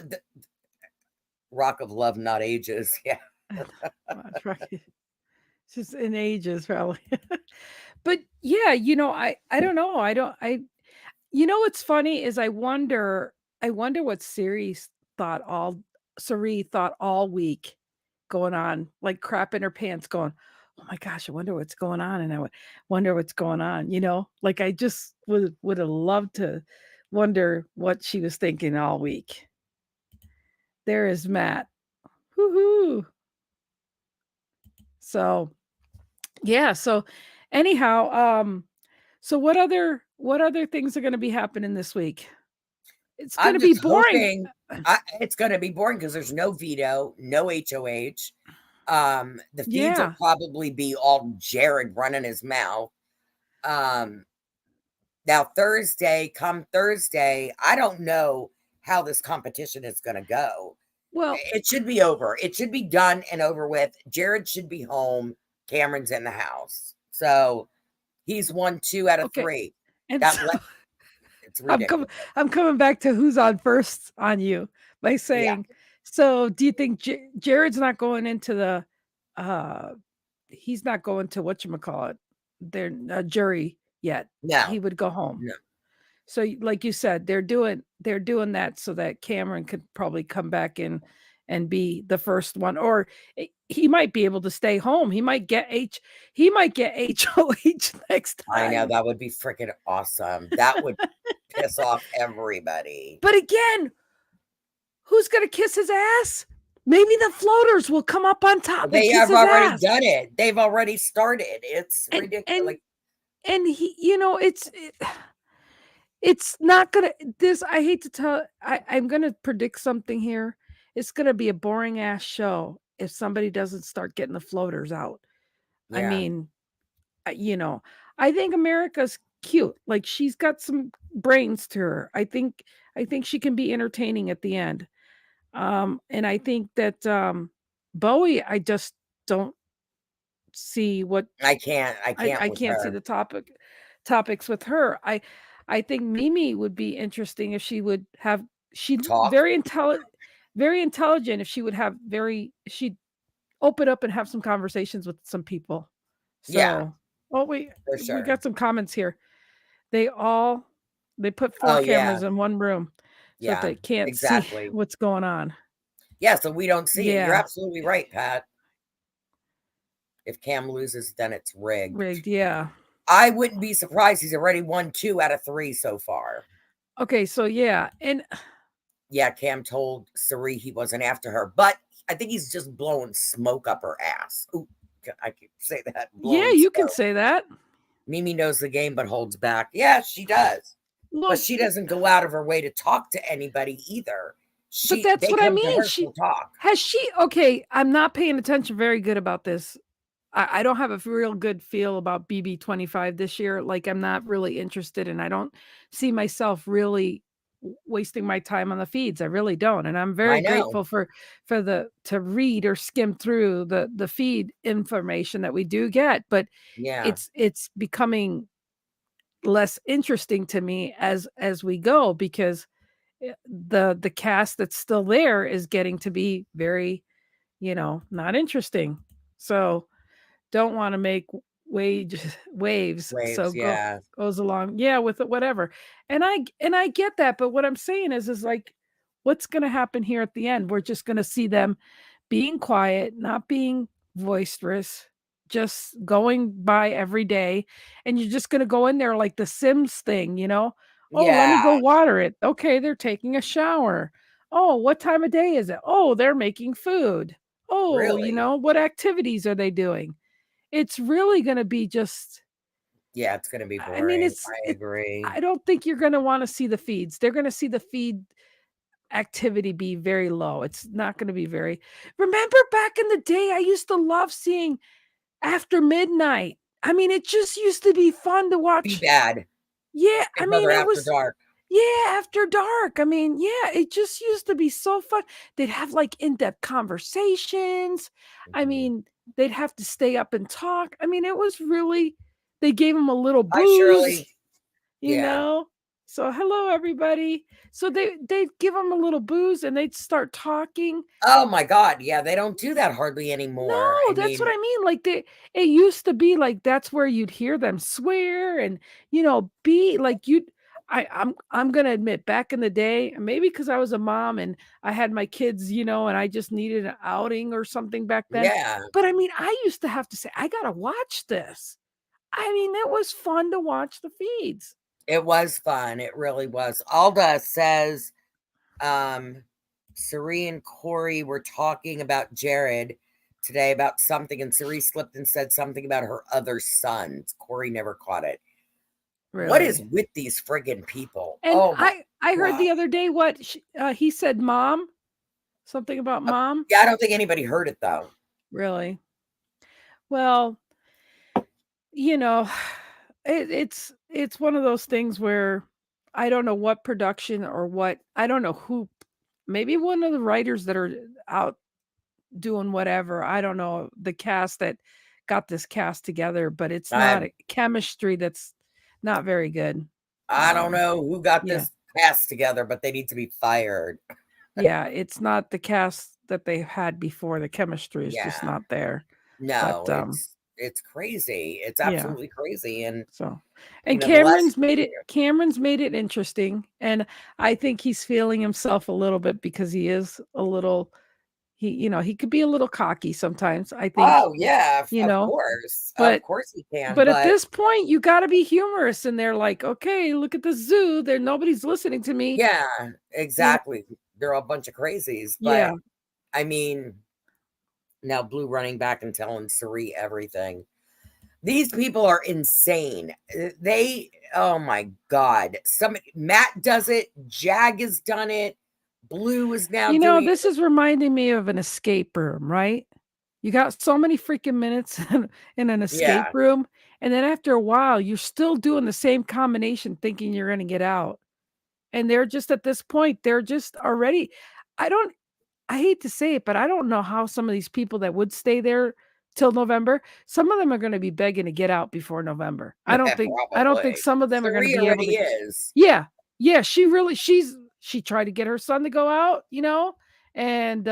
Rock of Love not ages. Yeah. That's right. It's just in ages, probably. But yeah, I don't know. What's funny is I wonder what Sari thought all week going on, like crap in her pants, going, "Oh my gosh, I wonder what's going on," and wonder what's going on. Like I just would have loved to wonder what she was thinking all week. There is Matt. Woohoo! So yeah. So anyhow, so what other things are going to be happening this week? It's going I'm to be just boring. hoping it's going to be boring because there's no veto, no HOH. The feeds will Yeah. probably be all Jared running his mouth. Um, Now, come Thursday, I don't know how this competition is going to go. Well, It should be over. It should be done and over with. Jared should be home. Cameron's in the house. So he's won 2 out of okay. 3. And That so it's I'm coming ridiculous. I'm coming back to who's on first on you by Yeah. saying, so do you think Jared's not going into the uh he's not going to whatchamacallit, their jury yet. He No. would go home. No. So like you said, they're doing that so that Cameron could probably come back in and be the first one, or he might be able to stay home. He might get HOH next I know time. that would be freaking awesome. That would piss off everybody. But again, who's gonna kiss his ass? Maybe the floaters will come up on top and They kiss have his already ass. done it. They've already started. It's And ridiculous. and Like, and he, it's not gonna this I hate to tell I'm gonna predict something here. It's gonna be a boring ass show if somebody doesn't start getting the floaters out. I yeah, mean, uh, you know, I think America's cute. Like she's got some brains to her. I think she can be entertaining at the end. And I think that Bowie, I just don't see what I can't I with can't see her. the topics with her. I think Mimi would be interesting if she would have she Talk. very intelligent if she would have she'd open up and have some conversations with some people. Yeah, So, oh for we sure. got some comments here. They all they put Oh, 4 yeah. cameras in one room so that Yeah, they can't see exactly. what's going on. Yeah, so we don't see it. You're Yeah, absolutely right, Pat. If Cam loses, then it's rigged. rigged. Yeah. I wouldn't be surprised. He's already won 2 out of 3 so far. Okay, so yeah, and Yeah, Cam told Sari he wasn't after her, but I think he's just blowing smoke up her ass. Ooh, I can say that, Yeah, blowing you can smoke. say that. Mimi knows the game but holds back. Yeah, she does. But Well, she doesn't go out of her way to talk to anybody either. but that's They what I come to mean. her for talk. Okay, I'm not paying attention very good about this. I don't have a real good feel about BB25 this year. Like, I'm not really interested, and I don't see myself really wasting my time on the feeds. I really don't. And I'm very I know. grateful for the to read or skim through the feed information that we do get, but Yeah. it's becoming less interesting to me as we go, because the cast that's still there is getting to be very, not interesting. So don't want to make wage waves, so Waves, yeah. goes along, yeah, with it, whatever. And I get that, but what I'm saying is like, what's going to happen here at the end? We're just going to see them being quiet, not being boisterous, just going by every day, and you're just going to go in there like the Sims thing. Oh, let me Yeah, go water it. Okay, they're taking a shower. Oh, what time of day is it? Oh, they're making food. Oh, really. what activities are they doing? It's really gonna be just, Yeah, it's gonna be I mean, boring. I agree. I don't think you're gonna wanna see the feeds. They're gonna see the feed activity be very low. It's not gonna be very, remember back in the day, I used to love seeing After Midnight. I mean, it just used to be fun to Be watch. bad. Yeah, I Big mean, Brother it After was, Dark. yeah, After Dark. I mean, yeah, it just used to be so fun. They'd have, like, in-depth conversations. I Mhm. mean, they'd have to stay up and talk. I mean, it was really, they gave them a little Hi, booze, Shirley. you Yeah. know? So, "Hello, everybody." So they'd give them a little booze, and they'd start talking. Oh my god, yeah, they don't do that hardly anymore. No, I that's what mean, I mean, like, it used to be, like, that's where you'd hear them swear and, be like, I'm gonna admit, back in the day, and maybe because I was a mom and I had my kids, and I just needed an outing or something back then, yeah, but, I mean, I used to have to say, "I gotta watch this." I mean, it was fun to watch the feeds. it was fun. It really was. Alda says, um, Sari and Corey were talking about Jared today about something, and Sari slipped and said something about her other sons. Corey never caught it. What is Really. with these friggin' people? And Oh my I heard god. the other day what he said, "Mom," something about mom. Yeah, I don't think anybody heard it though. Really? Well, you know, it's one of those things where I don't know what production or what, I don't know who, maybe one of the writers that are out doing whatever. I don't know the cast that got this cast together, but it's not I a chemistry that's not very good. I don't know who got Yeah. this cast together, but they need to be fired. Yeah, it's not the cast that they had before. The chemistry is just Yeah. not there. But No, it's crazy. It's yeah. absolutely crazy. And So, you and know, the less Cameron's made it interesting, and I think he's feeling himself a little bit because he is a little, he could be a little cocky sometimes, I think, oh yeah, you of know, course. Of but course he can, but at but this point you got to be humorous, and they're like, "Okay, look at the zoo. There nobody's listening to me." yeah, You know? exactly. They're a bunch of crazies. But Yeah. I mean, now Blue running back and telling Sari everything. These people are insane. They, oh my God. Matt does it. Jag has done it. Blue is now doing This is reminding me of an escape room, right? You got so many freaking minutes in an it. Yeah. escape room, and then after a while, you're still doing the same combination thinking you're gonna get out. And they're just at this point, they're just already, I don't I hate to say it, but I don't know how some of these people that would stay there till November, some of them are gonna be begging to get out before November. I don't think Probably. some of them are gonna Sari be able already to. is. Yeah. Yeah, she tried to get her son to go out, and,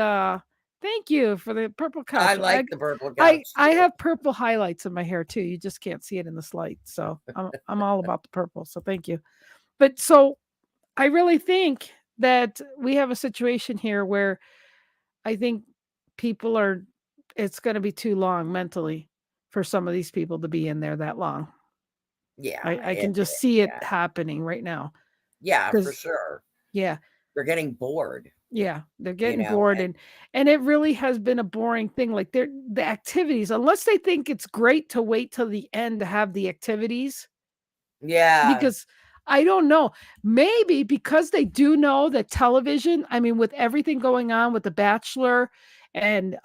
thank you for the purple I couch. like the purple couch I too. have purple highlights in my hair too, you just can't see it in this light, so I'm all about the purple, so thank you. But so, I really think that we have a situation here where I think people are it's gonna be too long mentally for some of these people to be in there that long. Yeah, I can just see it yeah. happening right now Yeah, for because sure. yeah. They're getting bored. Yeah, they're you getting know? bored, and it really has been a boring thing, like, the activities, unless they think it's great to wait till the end to have the activities, Yeah. because I don't know, maybe because they do know that television, I mean, with everything going on with The Bachelor and,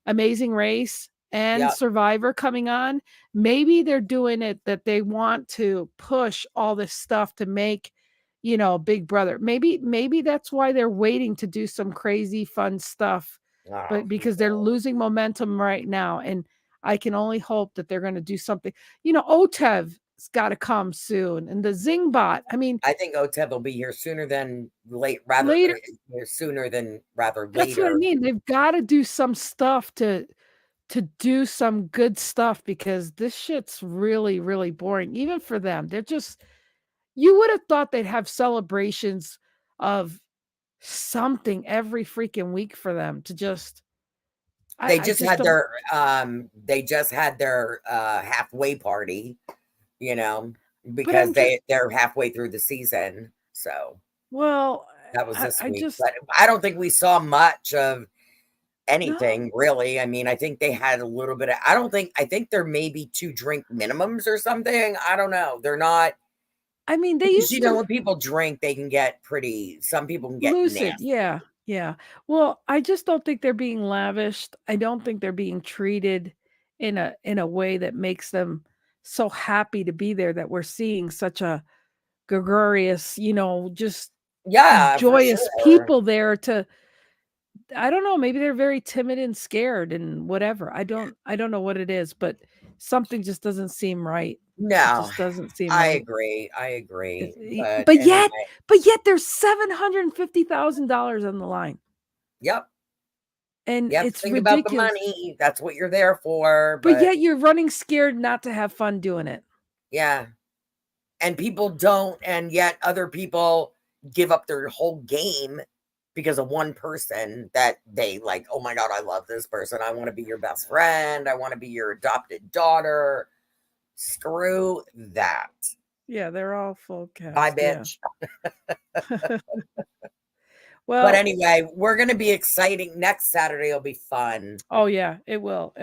Amazing Race and Yep. Survivor coming on, maybe they're doing it that they want to push all this stuff to make, Big Brother. Maybe that's why they're waiting to do some crazy fun stuff, Oh, but who because they're knows? losing momentum right now, and I can only hope that they're gonna do something. OTEV's gotta come soon, and the Zingbot. I mean, I think OTEV will be here sooner than late, rather, later sooner than rather that's what I later. mean. They've gotta do some stuff to do some good stuff because this shit's really, really boring, even for them. They're just you would have thought they'd have celebrations of something every freaking week for them to just I just don't They just had their halfway party, you know, but because I'm just they're halfway through the season. So well, that was this I week. just But I don't think we saw much of no. anything really. I mean, I think they had a little bit of I think there may be 2 drink minimums or something. I don't know. They're not I mean, they because used to when people drink, they can get pretty some people can get lucid, nasty. yeah, yeah. Well, I just don't think they're being lavished. I don't think they're being treated in a way that makes them so happy to be there that we're seeing such a gregarious, just Yeah, for joyous sure. people there to I don't know, maybe they're very timid and scared and whatever. I don't know what it is, but something just doesn't seem right. It No, just doesn't seem I right. agree. I It's agree. e But but anyway, yet there's $750,000 on the line, yep. and You have to it's think about the ridiculous. money. That's what you're there for. But But yet you're running scared not to have fun doing it. yeah, and people don't, and yet other people give up their whole game because of one person that they like, oh my God, I love this person. I want to be your best friend. I want to be your adopted daughter. Screw that. Yeah, they're all full Bye, cast, yeah. bitch. But Well, anyway, we're going to be exciting. Next Saturday will be fun. oh yeah, it will.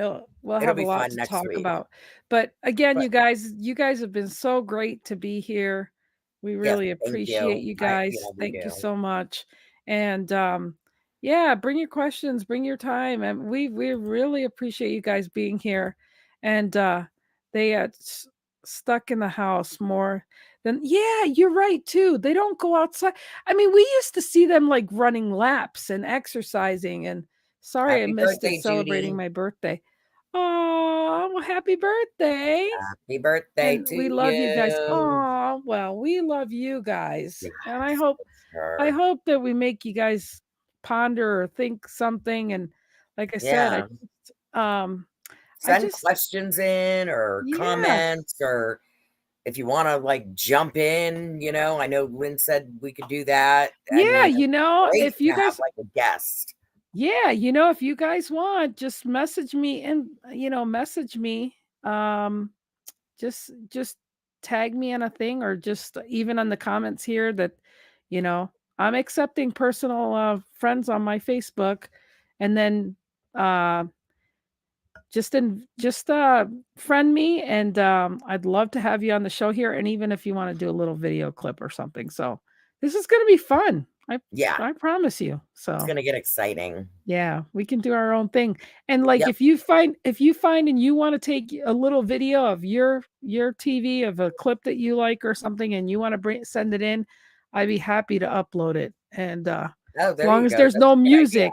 We'll It'll have a be lot fun to next talk week. about. But again, But you guys have been so great to be here. We yes, really thank appreciate you. you guys. We Thank you do. so much. And yeah, bring your questions, bring your time. And we really appreciate you guys being here. And they stuck in the house more than yeah, you're right too. They don't go outside. I mean, we used to see them like running laps and exercising and sorry I Happy missed it birthday, celebrating Judy. my birthday. Oh, well, happy birthday. Happy birthday And to we love you guys. you. Oh, well, we love you guys. And I Yes, hope for I sure. hope that we make you guys ponder or think something. And like I said, Yeah. um I Send just questions in or yes. comments, or if you want to like jump in, I know Lynn said we could do that. I Yeah, mean, it'd be great if you to have guys like a guest. yeah, if you guys want, just message me and message me. Just tag me on a thing or just even on the comments here that, you know, I'm accepting personal friends on my Facebook and then uh just friend me and I'd love to have you on the show here and even if you want to do a little video clip or something. So this is going to be fun. Yeah, I promise you. it's So going to get exciting. yeah, we can do our own thing. And like Yep. if you find and you want to take a little video of your TV of a clip that you like or something and you want to send it in, I'd be happy to upload it. And Oh, as there you long as go. there's That's no a good idea.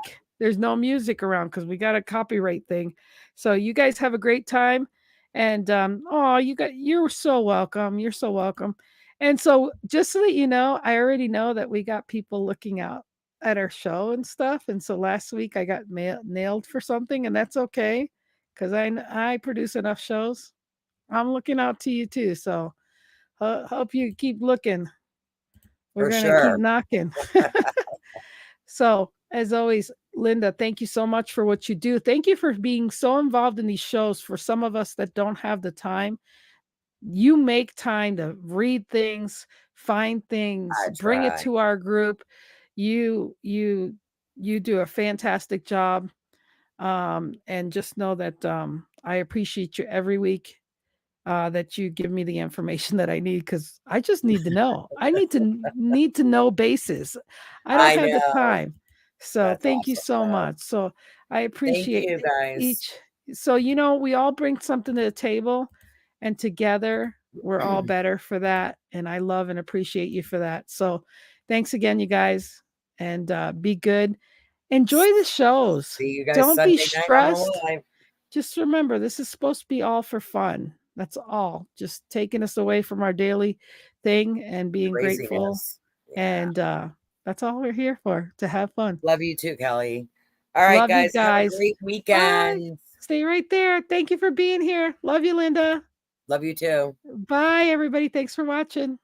music around cuz we got a copyright thing. So you guys have a great time and oh, you're so welcome. You're so welcome. And so just so that you know, I already know that we got people looking out at our show and stuff, and so last week I got nailed for something, and that's okay, because I produce enough shows. I'm looking out to you too, so hope you keep looking. We're For gonna keep sure. knocking. So as always, Linda, thank you so much for what you do. Thank you for being so involved in these shows. For some of us that don't have the time, you make time to read things, find things, I bring it try. to our group. you do a fantastic job. And just know that I appreciate you every week, that you give me the information that I need, because I just need to know. I need to know bases. I don't I have the know. time. So That's thank you awesome, so though. much. So I Thank appreciate you, guys. each. So we all bring something to the table, and together we're all better for that. And I love and appreciate you for that. So thanks again, you guys, and be good. Enjoy the shows. See you guys Don't be Sunday night on the stressed. live. Just remember, this is supposed to be all for fun. That's all. Just taking us away from our daily thing and being grateful. Craziness. Yeah. And that's all we're here for, to have fun. Love you too, Kelly. All right, Love you guys. Have a guys. great Bye. weekend. Stay right there. Thank you for being here. Love you, Linda. Love you too. Bye, everybody. Thanks for watching.